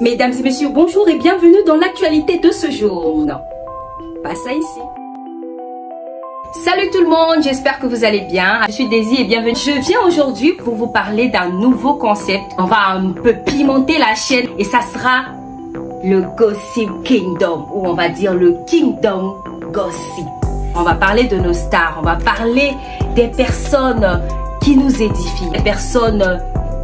Mesdames et messieurs, bonjour et bienvenue dans l'actualité de ce jour. Non, pas ça ici. Salut tout le monde, j'espère que vous allez bien. Je suis Daisy et bienvenue. Je viens aujourd'hui pour vous parler d'un nouveau concept. On va un peu pimenter la chaîne et ça sera le Gossip Kingdom, ou on va dire le Kingdom Gossip. On va parler de nos stars, on va parler des personnes qui nous édifient, des personnes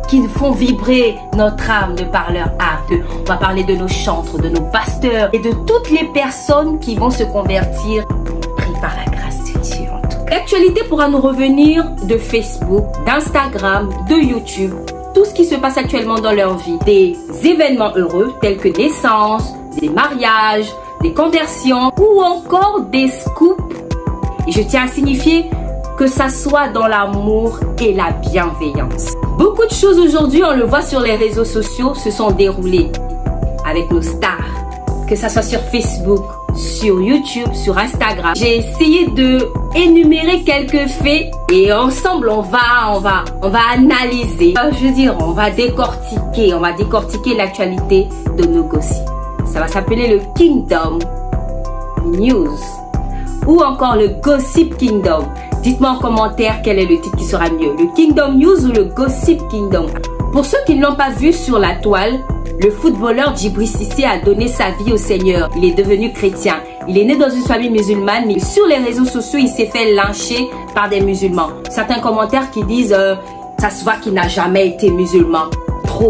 qui font vibrer notre âme de par leur art. On va parler de nos chantres, de nos pasteurs et de toutes les personnes qui vont se convertir pris par la grâce de Dieu. En tout cas, l'actualité pourra nous revenir de Facebook, d'Instagram, de YouTube, tout ce qui se passe actuellement dans leur vie. Des événements heureux tels que des naissances, des mariages, des conversions ou encore des scoops. Et je tiens à signifier que ça soit dans l'amour et la bienveillance. Beaucoup de choses aujourd'hui, on le voit sur les réseaux sociaux, se sont déroulées avec nos stars. Que ça soit sur Facebook, sur YouTube, sur Instagram. J'ai essayé de énumérer quelques faits et ensemble on va analyser. Je veux dire, on va décortiquer l'actualité de nos gossips. Ça va s'appeler le Kingdom News ou encore le Gossip Kingdom. Dites-moi en commentaire quel est le titre qui sera mieux, le Kingdom News ou le Gossip Kingdom. Pour ceux qui ne l'ont pas vu sur la toile, le footballeur Djibril Cissé a donné sa vie au Seigneur. Il est devenu chrétien. Il est né dans une famille musulmane, mais sur les réseaux sociaux, il s'est fait lyncher par des musulmans. Certains commentaires qui disent ça se voit qu'il n'a jamais été musulman.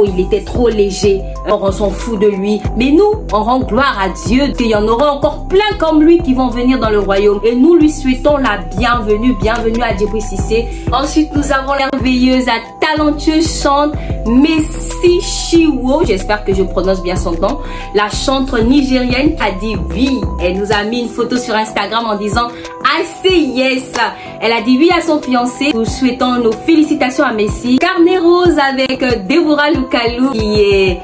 Il était trop léger, on s'en fout de lui. Mais nous, on rend gloire à Dieu qu'il y en aura encore plein comme lui qui vont venir dans le royaume. Et nous lui souhaitons la bienvenue à Djibril Cissé. Ensuite, nous avons la merveilleuse, la talentueuse chante Mercy Chinwo, j'espère que je prononce bien son nom. La chanteuse nigérienne a dit oui. Elle nous a mis une photo sur Instagram en disant I say yes. Elle a dit oui à son fiancé. Nous souhaitons nos félicitations à Mercy. Carnet rose avec Deborah Lukalou qui est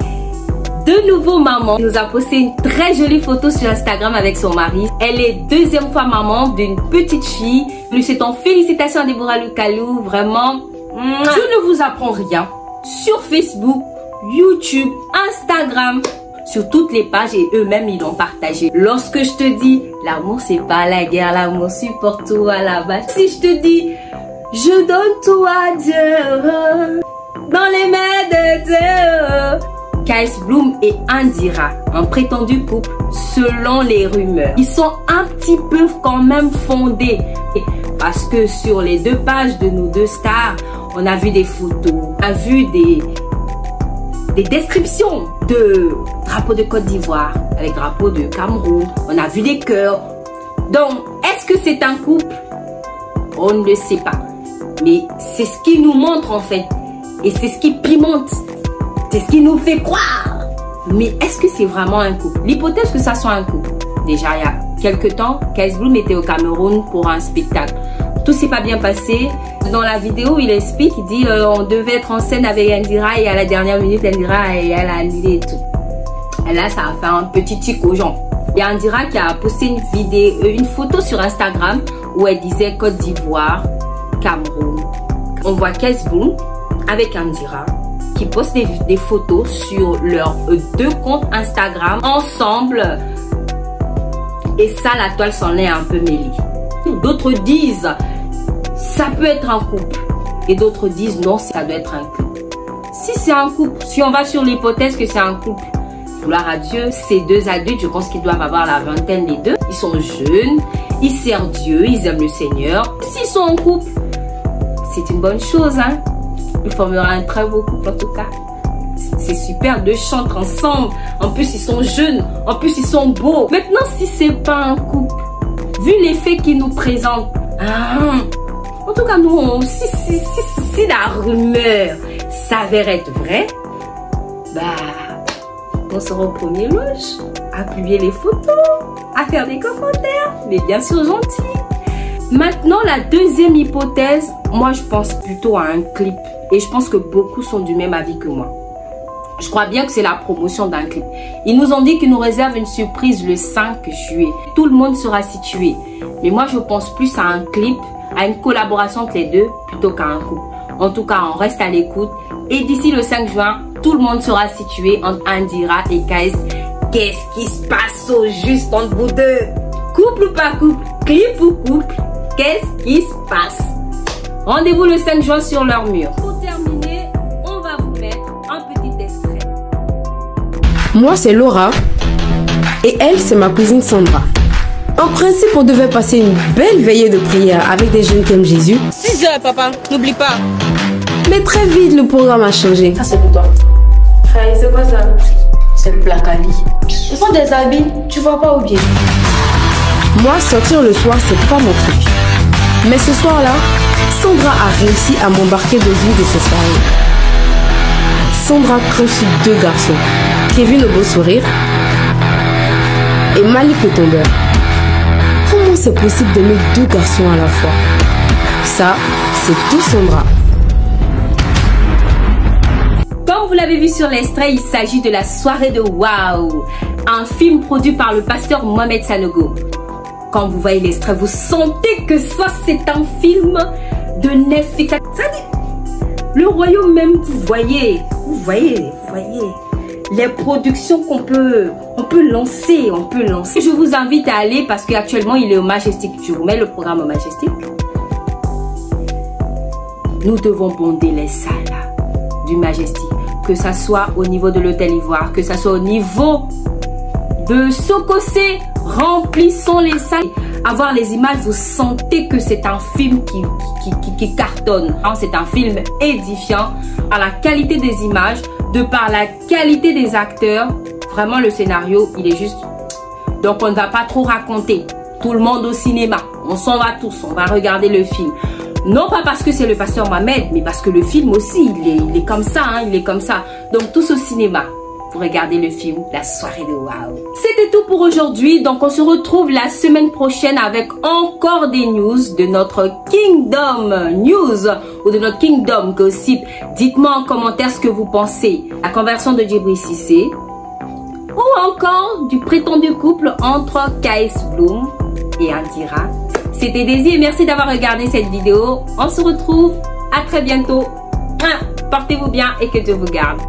de nouveau maman. Elle nous a posté une très jolie photo sur Instagram avec son mari. Elle est deuxième fois maman d'une petite fille. Nous souhaitons félicitations à Deborah Lukalou. Vraiment, je ne vous apprends rien. Sur Facebook, YouTube, Instagram, sur toutes les pages et eux-mêmes ils l'ont partagé. Lorsque je te dis l'amour c'est pas la guerre, l'amour supporte tout à la base. Si je te dis je donne tout à Dieu dans les mains de Dieu. KS Bloom et Indira, un prétendu couple selon les rumeurs. Ils sont un petit peu quand même fondés parce que sur les deux pages de nos deux stars, on a vu des photos, on a vu des descriptions de drapeau de Côte d'Ivoire avec drapeau de Cameroun. On a vu des cœurs. Donc, est-ce que c'est un couple? On ne le sait pas. Mais c'est ce qui nous montre en fait. Et c'est ce qui pimente. C'est ce qui nous fait croire. Mais est-ce que c'est vraiment un couple? L'hypothèse que ça soit un couple. Déjà, il y a quelques temps, KS Bloom était au Cameroun pour un spectacle. Tout s'est pas bien passé. Dans la vidéo, il explique, il dit on devait être en scène avec Indira et à la dernière minute, Indira elle a annulé et tout. Et là, ça a fait un petit tic aux gens. Il y a Indira qui a posté une photo sur Instagram où elle disait Côte d'Ivoire, Cameroun. On voit KS Bloom avec Indira qui postent des photos sur leurs deux comptes Instagram ensemble. Et ça, la toile s'en est un peu mêlée. D'autres disent ça peut être un couple et d'autres disent non, ça doit être un couple. Si c'est un couple, si on va sur l'hypothèse que c'est un couple, gloire à Dieu, ces deux adultes, je pense qu'ils doivent avoir la vingtaine les deux. Ils sont jeunes, ils servent Dieu, ils aiment le Seigneur. S'ils sont en couple, c'est une bonne chose, hein. Ils formera un très beau couple en tout cas. C'est super, deux chantent ensemble. En plus, ils sont jeunes. En plus, ils sont beaux. Maintenant, si c'est pas un couple, vu les faits qu'ils nous présentent, en tout cas, nous, si la rumeur s'avère être vraie, on sera au premier loge à publier les photos, à faire des commentaires, mais bien sûr gentils. Maintenant, la deuxième hypothèse, moi, je pense plutôt à un clip. Et je pense que beaucoup sont du même avis que moi. Je crois bien que c'est la promotion d'un clip. Ils nous ont dit qu'ils nous réservent une surprise le 5 juillet. Tout le monde sera situé. Mais moi, je pense plus à un clip, à une collaboration entre les deux, plutôt qu'à un couple. En tout cas, on reste à l'écoute. Et d'ici le 5 juin, tout le monde sera situé entre Indira et KS. Qu'est-ce qui se passe au juste entre vous deux? Couple ou pas couple? Clip ou couple? Qu'est-ce qui se passe? Rendez-vous le 5 juin sur leur mur. Pour terminer, on va vous mettre un petit extrait. Moi, c'est Laura. Et elle, c'est ma cousine Sandra. En principe, on devait passer une belle veillée de prière avec des jeunes qui aiment Jésus. 6 heures, papa, n'oublie pas. Mais très vite, le programme a changé. Ça, c'est pour toi. Frère, c'est quoi ça? C'est le placali. Ce sont des habits, tu vois pas ou bien? Moi, sortir le soir, c'est pas mon truc. Mais ce soir-là, Sandra a réussi à m'embarquer dans une de ses soirées. Sandra crush sur 2 garçons. Kevin au beau sourire et Malik le tombeur. Comment c'est possible d'aimer 2 garçons à la fois? Ça, c'est tout Sandra. Comme vous l'avez vu sur l'extrait, il s'agit de La Soirée de Waouh, un film produit par le pasteur Mohamed Sanogo. Quand vous voyez l'extrait, vous sentez que ça, c'est un film de Netflix. Le royaume même, vous voyez les productions qu'on peut lancer, Je vous invite à aller parce qu'actuellement, il est au Majestic. Je vous mets le programme au Majestic. Nous devons bonder les salles du Majestic, que ça soit au niveau de l'Hôtel Ivoire, que ça soit au niveau de Sokosé. Remplissons les salles. À voir les images, vous sentez que c'est un film qui cartonne. C'est un film édifiant à la qualité des images, de par la qualité des acteurs. Vraiment, le scénario, il est juste... Donc, on ne va pas trop raconter. Tout le monde au cinéma. On s'en va tous. On va regarder le film. Non pas parce que c'est le pasteur Mohamed, mais parce que le film aussi, il est comme ça. Il est comme ça. Donc, tous au cinéma. Pour regarder le film La Soirée de Waouh. C'était tout pour aujourd'hui. Donc on se retrouve la semaine prochaine avec encore des news de notre Kingdom News ou de notre Kingdom Gossip. Dites-moi en commentaire ce que vous pensez. La conversion de Djibril Cissé ou encore du prétendu couple entre KS Bloom et Indira. C'était Daisy et merci d'avoir regardé cette vidéo. On se retrouve à très bientôt. Portez-vous bien et que Dieu vous garde.